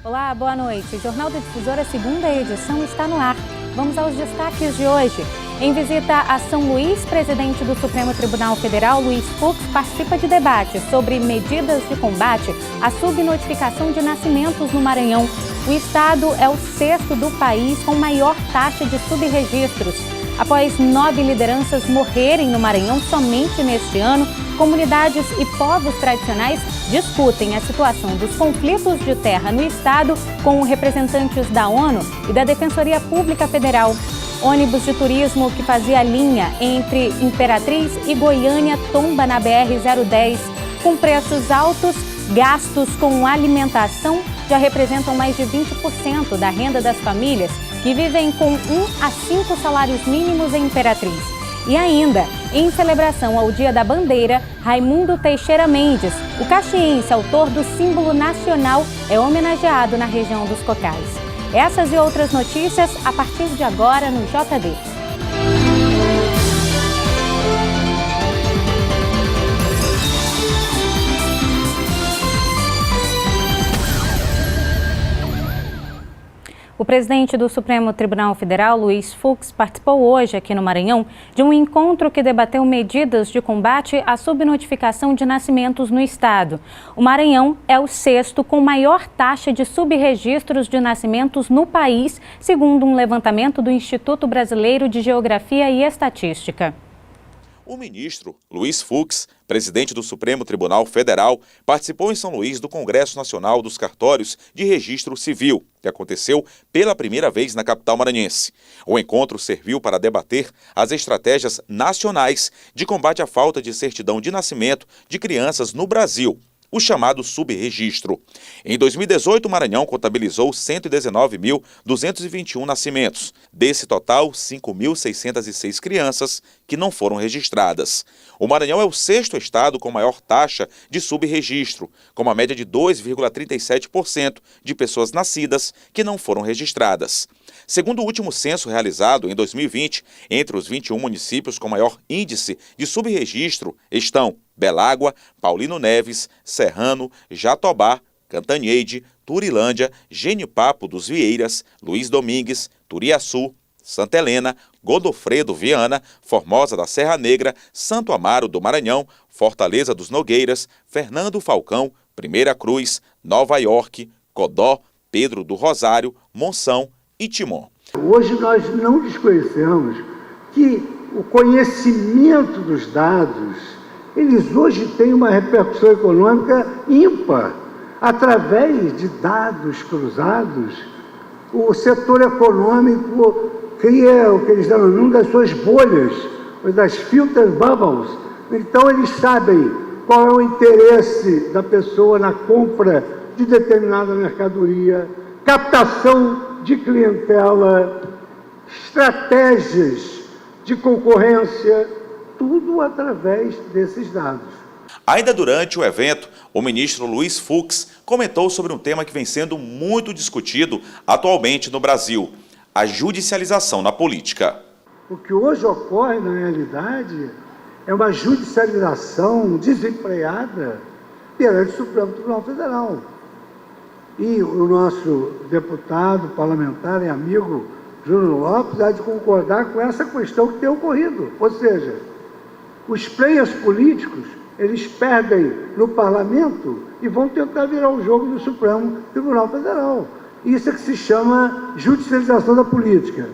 Olá, boa noite. O Jornal da Difusora, segunda edição, está no ar. Vamos aos destaques de hoje. Em visita a São Luís, presidente do Supremo Tribunal Federal, Luiz Fux, participa de debate sobre medidas de combate à subnotificação de nascimentos no Maranhão. O estado é o sexto do país com maior taxa de subregistros. Após 9 lideranças morrerem no Maranhão somente neste ano, comunidades e povos tradicionais discutem a situação dos conflitos de terra no estado com representantes da ONU e da Defensoria Pública Federal. Ônibus de turismo que fazia linha entre Imperatriz e Goiânia tomba na BR-010. Com preços altos, gastos com alimentação já representam mais de 20% da renda das famílias que vivem com 1 a 5 salários mínimos em Imperatriz. E ainda, em celebração ao Dia da Bandeira, Raimundo Teixeira Mendes, o caxiense, autor do símbolo nacional, é homenageado na região dos Cocais. Essas e outras notícias a partir de agora no JD. O presidente do Supremo Tribunal Federal, Luiz Fux, participou hoje aqui no Maranhão de um encontro que debateu medidas de combate à subnotificação de nascimentos no estado. O Maranhão é o sexto com maior taxa de subregistros de nascimentos no país, segundo um levantamento do Instituto Brasileiro de Geografia e Estatística. O ministro Luiz Fux, presidente do Supremo Tribunal Federal, participou em São Luís do Congresso Nacional dos Cartórios de Registro Civil, que aconteceu pela primeira vez na capital maranhense. O encontro serviu para debater as estratégias nacionais de combate à falta de certidão de nascimento de crianças no Brasil, o chamado subregistro. Em 2018, o Maranhão contabilizou 119.221 nascimentos. Desse total, 5.606 crianças que não foram registradas. O Maranhão é o sexto estado com maior taxa de subregistro, com uma média de 2,37% de pessoas nascidas que não foram registradas. Segundo o último censo realizado em 2020, entre os 21 municípios com maior índice de subregistro estão Belágua, Paulino Neves, Serrano, Jatobá, Cantanhede, Turilândia, Genipapo dos Vieiras, Luiz Domingues, Turiaçu, Santa Helena, Godofredo Viana, Formosa da Serra Negra, Santo Amaro do Maranhão, Fortaleza dos Nogueiras, Fernando Falcão, Primeira Cruz, Nova York, Codó, Pedro do Rosário, Monção e Timon. Hoje nós não desconhecemos que o conhecimento dos dados, eles hoje têm uma repercussão econômica ímpar. Através de dados cruzados, o setor econômico cria o que eles denominam das suas bolhas, das filter bubbles. Então eles sabem qual é o interesse da pessoa na compra de determinada mercadoria, captação de clientela, estratégias de concorrência, tudo através desses dados. Ainda durante o evento, o ministro Luiz Fux comentou sobre um tema que vem sendo muito discutido atualmente no Brasil: a judicialização na política. O que hoje ocorre, na realidade, é uma judicialização desenfreada perante o Supremo Tribunal Federal. E o nosso deputado parlamentar e amigo Júnior Lopes há de concordar com essa questão que tem ocorrido. Ou seja, os players políticos, eles perdem no parlamento e vão tentar virar o jogo do Supremo Tribunal Federal. Isso é que se chama judicialização da política.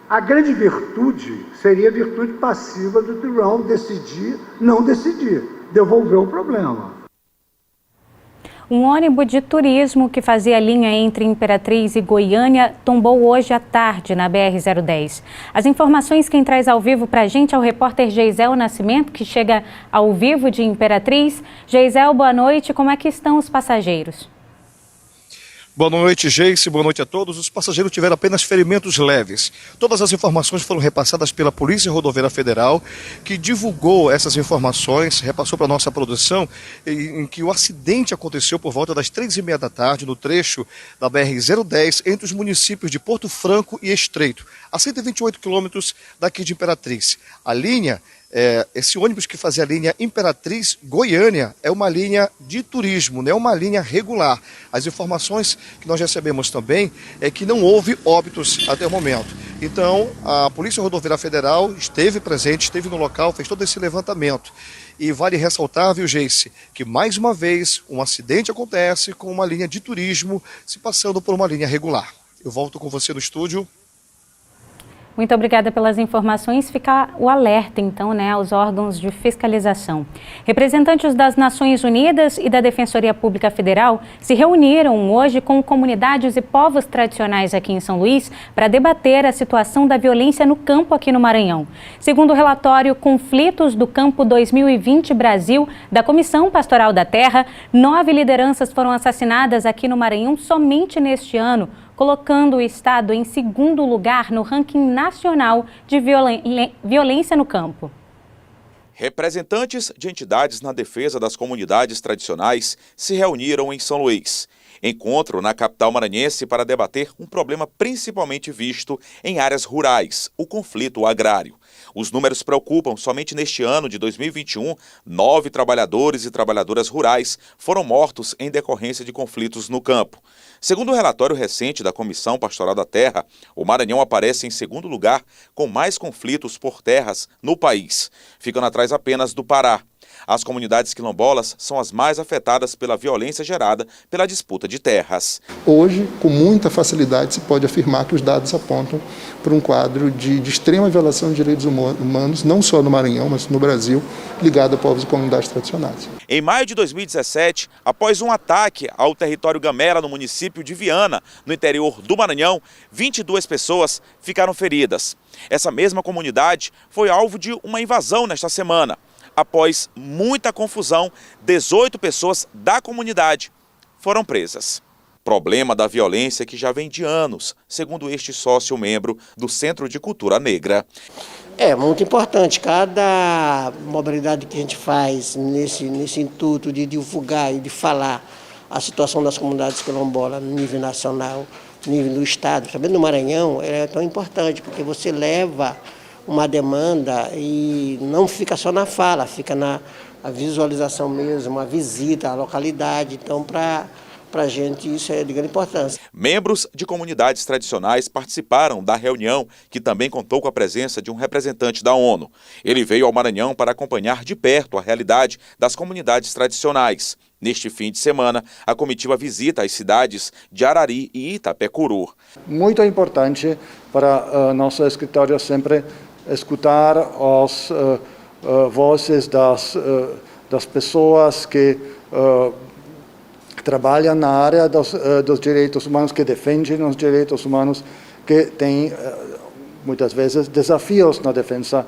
A grande virtude seria a virtude passiva do tribunal decidir, não decidir, devolver o problema. Um ônibus de turismo que fazia linha entre Imperatriz e Goiânia tombou hoje à tarde na BR-010. As informações quem traz ao vivo para a gente é o repórter Geisel Nascimento, que chega ao vivo de Imperatriz. Geisel, boa noite. Como é que estão os passageiros? Boa noite, Geice. Boa noite a todos. Os passageiros tiveram apenas ferimentos leves. Todas as informações foram repassadas pela Polícia Rodoviária Federal, que divulgou essas informações, repassou para a nossa produção, em que o acidente aconteceu por volta das 3h30 da tarde, no trecho da BR-010, entre os municípios de Porto Franco e Estreito, a 128 quilômetros daqui de Imperatriz. A linha esse ônibus que fazia a linha Imperatriz-Goiânia é uma linha de turismo, não é uma linha regular. As informações que nós recebemos também é que não houve óbitos até o momento. Então, a Polícia Rodoviária Federal esteve presente, esteve no local, fez todo esse levantamento. E vale ressaltar, viu, Geice, que mais uma vez um acidente acontece com uma linha de turismo se passando por uma linha regular. Eu volto com você no estúdio. Muito obrigada pelas informações. Fica o alerta, então, aos órgãos de fiscalização. Representantes das Nações Unidas e da Defensoria Pública Federal se reuniram hoje com comunidades e povos tradicionais aqui em São Luís para debater a situação da violência no campo aqui no Maranhão. Segundo o relatório Conflitos do Campo 2020 Brasil, da Comissão Pastoral da Terra, 9 lideranças foram assassinadas aqui no Maranhão somente neste ano, colocando o estado em segundo lugar no ranking nacional de violência no campo. Representantes de entidades na defesa das comunidades tradicionais se reuniram em São Luís. Encontro na capital maranhense para debater um problema principalmente visto em áreas rurais, o conflito agrário. Os números preocupam. Somente neste ano de 2021, 9 trabalhadores e trabalhadoras rurais foram mortos em decorrência de conflitos no campo. Segundo o relatório recente da Comissão Pastoral da Terra, o Maranhão aparece em segundo lugar com mais conflitos por terras no país, ficando atrás apenas do Pará. As comunidades quilombolas são as mais afetadas pela violência gerada pela disputa de terras. Hoje, com muita facilidade, se pode afirmar que os dados apontam para um quadro de extrema violação de direitos humanos, não só no Maranhão, mas no Brasil, ligado a povos e comunidades tradicionais. Em maio de 2017, após um ataque ao território Gamela, no município de Viana, no interior do Maranhão, 22 pessoas ficaram feridas. Essa mesma comunidade foi alvo de uma invasão nesta semana. Após muita confusão, 18 pessoas da comunidade foram presas. Problema da violência que já vem de anos, segundo este sócio-membro do Centro de Cultura Negra. É muito importante. Cada mobilidade que a gente faz nesse intuito de divulgar e de falar a situação das comunidades quilombolas no nível nacional, no nível do estado, também no Maranhão, é tão importante, porque você leva uma demanda e não fica só na fala, fica na visualização mesmo, a visita à localidade. Então, para a gente isso é de grande importância. Membros de comunidades tradicionais participaram da reunião, que também contou com a presença de um representante da ONU. Ele veio ao Maranhão para acompanhar de perto a realidade das comunidades tradicionais. Neste fim de semana, a comitiva visita as cidades de Arari e Itapecuru. Muito importante para nosso escritório sempre escutar as vozes das pessoas que trabalham na área dos direitos humanos, que defendem os direitos humanos, que têm, muitas vezes, desafios na defesa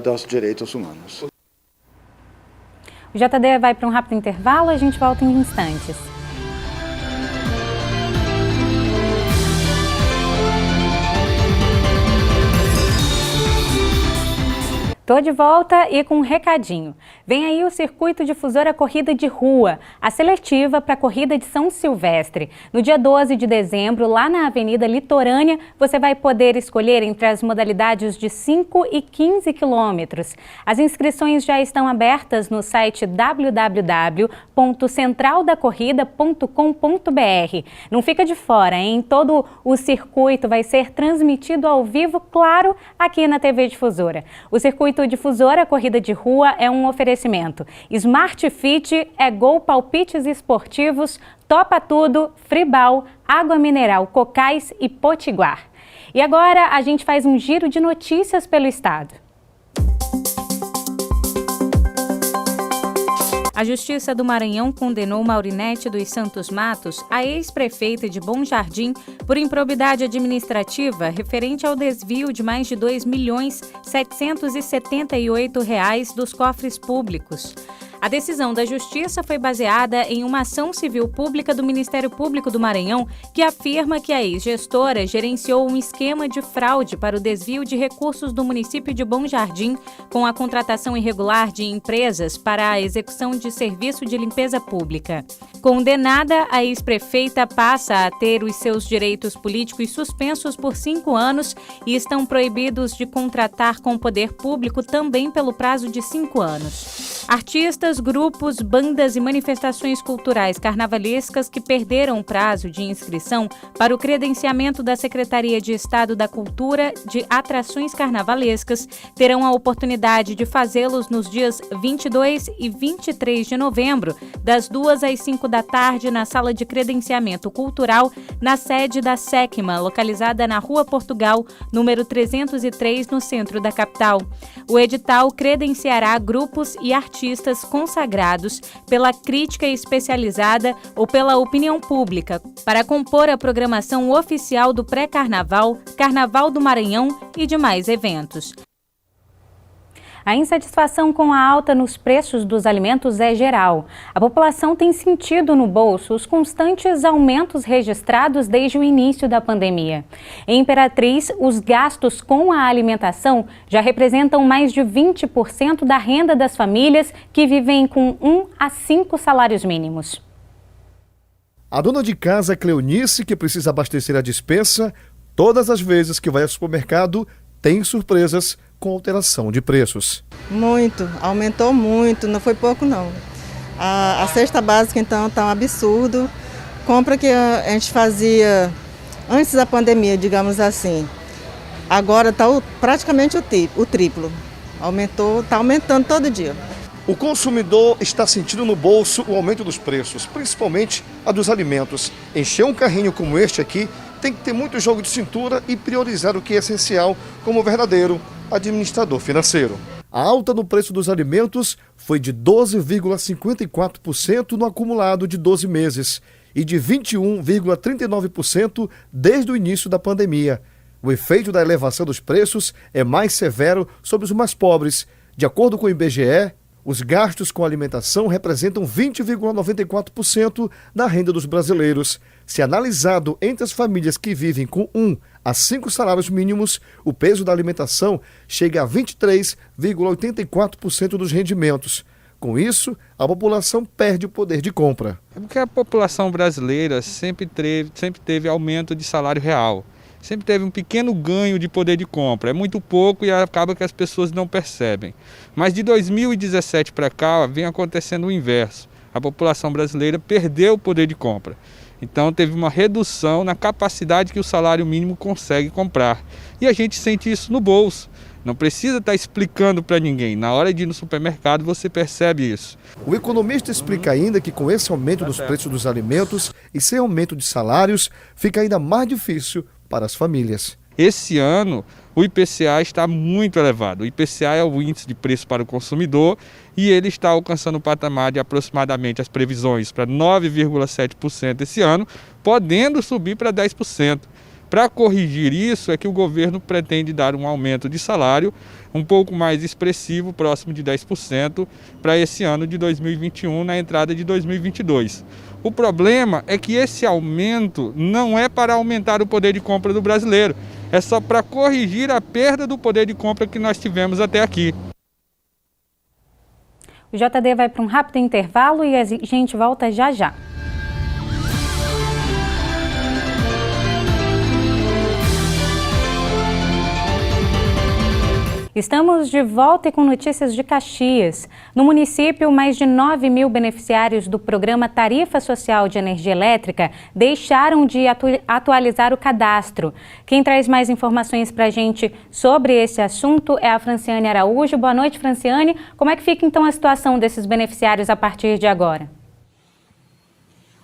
dos direitos humanos. O JD vai para um rápido intervalo, a gente volta em instantes. Estou de volta e com um recadinho. Vem aí o Circuito Difusora Corrida de Rua, a seletiva para a Corrida de São Silvestre. No dia 12 de dezembro, lá na Avenida Litorânea, você vai poder escolher entre as modalidades de 5 e 15 quilômetros. As inscrições já estão abertas no site www.centraldacorrida.com.br. Não fica de fora, hein? Todo o circuito vai ser transmitido ao vivo, claro, aqui na TV Difusora. O Circuito Difusora Corrida de Rua é um oferecimento. Smart Fit, Gol Palpites Esportivos, Topa Tudo, Fribal, Água Mineral Cocais e Potiguar. E agora a gente faz um giro de notícias pelo estado. A Justiça do Maranhão condenou Maurinete dos Santos Matos, a ex-prefeita de Bom Jardim, por improbidade administrativa referente ao desvio de mais de R$ 2.778 dos cofres públicos. A decisão da Justiça foi baseada em uma ação civil pública do Ministério Público do Maranhão, que afirma que a ex-gestora gerenciou um esquema de fraude para o desvio de recursos do município de Bom Jardim, com a contratação irregular de empresas para a execução de serviço de limpeza pública. Condenada, a ex-prefeita passa a ter os seus direitos políticos suspensos por 5 anos e estão proibidos de contratar com o poder público também pelo prazo de 5 anos. Artistas, grupos, bandas e manifestações culturais carnavalescas que perderam o prazo de inscrição para o credenciamento da Secretaria de Estado da Cultura de atrações carnavalescas terão a oportunidade de fazê-los nos dias 22 e 23 de novembro, das 2 às 5 da tarde, na Sala de Credenciamento Cultural, na sede da SECMA, localizada na Rua Portugal, número 303, no centro da capital. O edital credenciará grupos e artistas consagrados pela crítica especializada ou pela opinião pública para compor a programação oficial do pré-carnaval, Carnaval do Maranhão e demais eventos. A insatisfação com a alta nos preços dos alimentos é geral. A população tem sentido no bolso os constantes aumentos registrados desde o início da pandemia. Em Imperatriz, os gastos com a alimentação já representam mais de 20% da renda das famílias que vivem com 1 a 5 salários mínimos. A dona de casa Cleonice, que precisa abastecer a despensa, todas as vezes que vai ao supermercado, tem surpresas com alteração de preços. Muito, aumentou muito, não foi pouco não. A cesta básica então está um absurdo. Compra que a gente fazia antes da pandemia, digamos assim, agora está praticamente o triplo. Aumentou, está aumentando todo dia. O consumidor está sentindo no bolso o aumento dos preços, principalmente a dos alimentos. Encher um carrinho como este aqui tem que ter muito jogo de cintura e priorizar o que é essencial como verdadeiro administrador financeiro. A alta no preço dos alimentos foi de 12,54% no acumulado de 12 meses e de 21,39% desde o início da pandemia. O efeito da elevação dos preços é mais severo sobre os mais pobres. De acordo com o IBGE, os gastos com alimentação representam 20,94% da renda dos brasileiros. Se analisado entre as famílias que vivem com 1 a 5 salários mínimos, o peso da alimentação chega a 23,84% dos rendimentos. Com isso, a população perde o poder de compra. É porque a população brasileira sempre teve aumento de salário real. Sempre teve um pequeno ganho de poder de compra. É muito pouco e acaba que as pessoas não percebem. Mas de 2017 para cá vem acontecendo o inverso. A população brasileira perdeu o poder de compra. Então teve uma redução na capacidade que o salário mínimo consegue comprar. E a gente sente isso no bolso. Não precisa estar explicando para ninguém. Na hora de ir no supermercado você percebe isso. O economista explica ainda que com esse aumento dos preços dos alimentos e sem aumento de salários, fica ainda mais difícil para as famílias. Esse ano o IPCA está muito elevado. O IPCA é o índice de preço para o consumidor e ele está alcançando o patamar de aproximadamente as previsões para 9,7% esse ano, podendo subir para 10%. Para corrigir isso é que o governo pretende dar um aumento de salário um pouco mais expressivo, próximo de 10%, para esse ano de 2021, na entrada de 2022. O problema é que esse aumento não é para aumentar o poder de compra do brasileiro, é só para corrigir a perda do poder de compra que nós tivemos até aqui. O JD vai para um rápido intervalo e a gente volta já já. Estamos de volta e com notícias de Caxias. No município, mais de 9 mil beneficiários do programa Tarifa Social de Energia Elétrica deixaram de atualizar o cadastro. Quem traz mais informações para a gente sobre esse assunto é a Franciane Araújo. Boa noite, Franciane. Como é que fica então a situação desses beneficiários a partir de agora?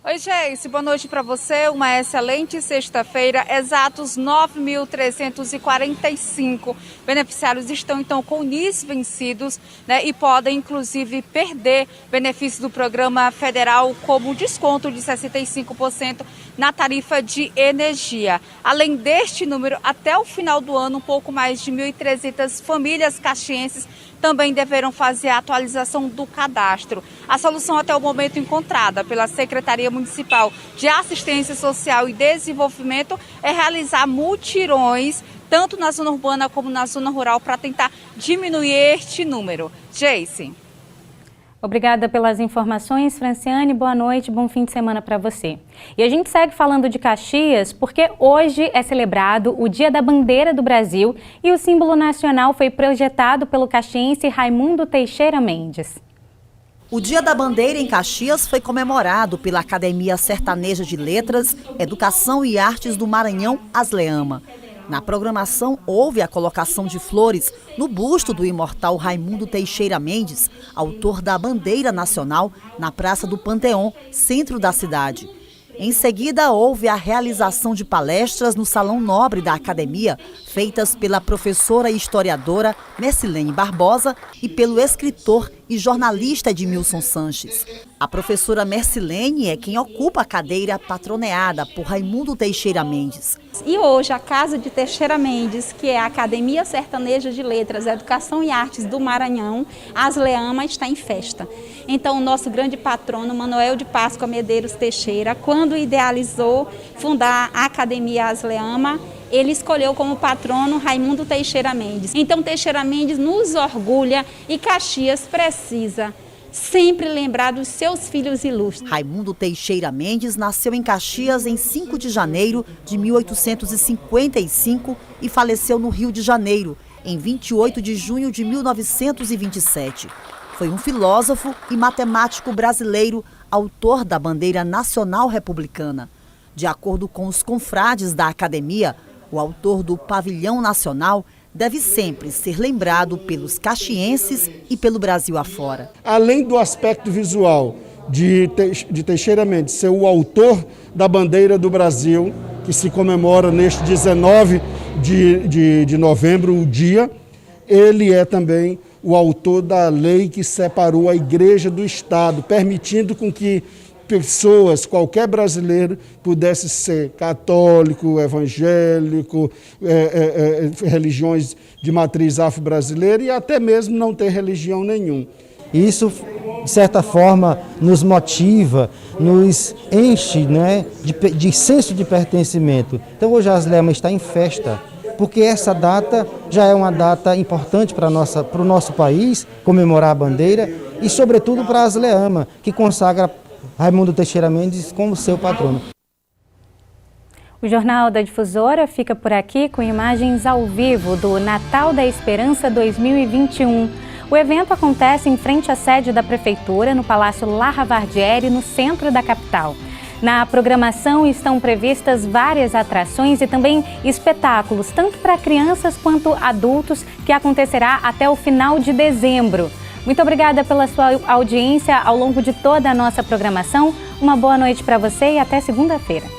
Oi, Geice, boa noite para você. Uma excelente sexta-feira. Exatos 9.345 beneficiários estão, então, com NIS vencidos, né, e podem, inclusive, perder benefícios do programa federal, como desconto de 65% na tarifa de energia. Além deste número, até o final do ano, um pouco mais de 1.300 famílias caxienses também deverão fazer a atualização do cadastro. A solução até o momento encontrada pela Secretaria Municipal de Assistência Social e Desenvolvimento é realizar mutirões, tanto na zona urbana como na zona rural, para tentar diminuir este número. Geice. Obrigada pelas informações, Franciane. Boa noite, bom fim de semana para você. E a gente segue falando de Caxias porque hoje é celebrado o Dia da Bandeira do Brasil e o símbolo nacional foi projetado pelo caxiense Raimundo Teixeira Mendes. O Dia da Bandeira em Caxias foi comemorado pela Academia Sertaneja de Letras, Educação e Artes do Maranhão, Asleama. Na programação, houve a colocação de flores no busto do imortal Raimundo Teixeira Mendes, autor da bandeira nacional, na Praça do Panteão, centro da cidade. Em seguida, houve a realização de palestras no Salão Nobre da Academia, feitas pela professora e historiadora Mercilene Barbosa e pelo escritor e jornalista Edmilson Sanches. A professora Mercilene é quem ocupa a cadeira patroneada por Raimundo Teixeira Mendes. E hoje a Casa de Teixeira Mendes, que é a Academia Sertaneja de Letras, Educação e Artes do Maranhão, Asleama, está em festa. Então o nosso grande patrono, Manuel de Páscoa Medeiros Teixeira, quando idealizou fundar a Academia Asleama, ele escolheu como patrono Raimundo Teixeira Mendes. Então Teixeira Mendes nos orgulha e Caxias precisa sempre lembrar dos seus filhos ilustres. Raimundo Teixeira Mendes nasceu em Caxias em 5 de janeiro de 1855 e faleceu no Rio de Janeiro, em 28 de junho de 1927. Foi um filósofo e matemático brasileiro, autor da bandeira nacional republicana. De acordo com os confrades da academia, o autor do Pavilhão Nacional deve sempre ser lembrado pelos caxienses e pelo Brasil afora. Além do aspecto visual de Teixeira Mendes ser o autor da bandeira do Brasil, que se comemora neste 19 de novembro, o dia, ele é também o autor da lei que separou a Igreja do Estado, permitindo com que pessoas, qualquer brasileiro, pudesse ser católico, evangélico, religiões de matriz afro-brasileira e até mesmo não ter religião nenhuma. Isso, de certa forma, nos motiva, nos enche, né, de senso de pertencimento. Então hoje a Asleama está em festa, porque essa data já é uma data importante para o nosso país, comemorar a bandeira e, sobretudo, para a Asleama, que consagra Raimundo Teixeira Mendes como seu patrono. O Jornal da Difusora fica por aqui com imagens ao vivo do Natal da Esperança 2021. O evento acontece em frente à sede da Prefeitura, no Palácio Larra Vardieri, no centro da capital. Na programação estão previstas várias atrações e também espetáculos, tanto para crianças quanto adultos, que acontecerá até o final de dezembro. Muito obrigada pela sua audiência ao longo de toda a nossa programação. Uma boa noite para você e até segunda-feira.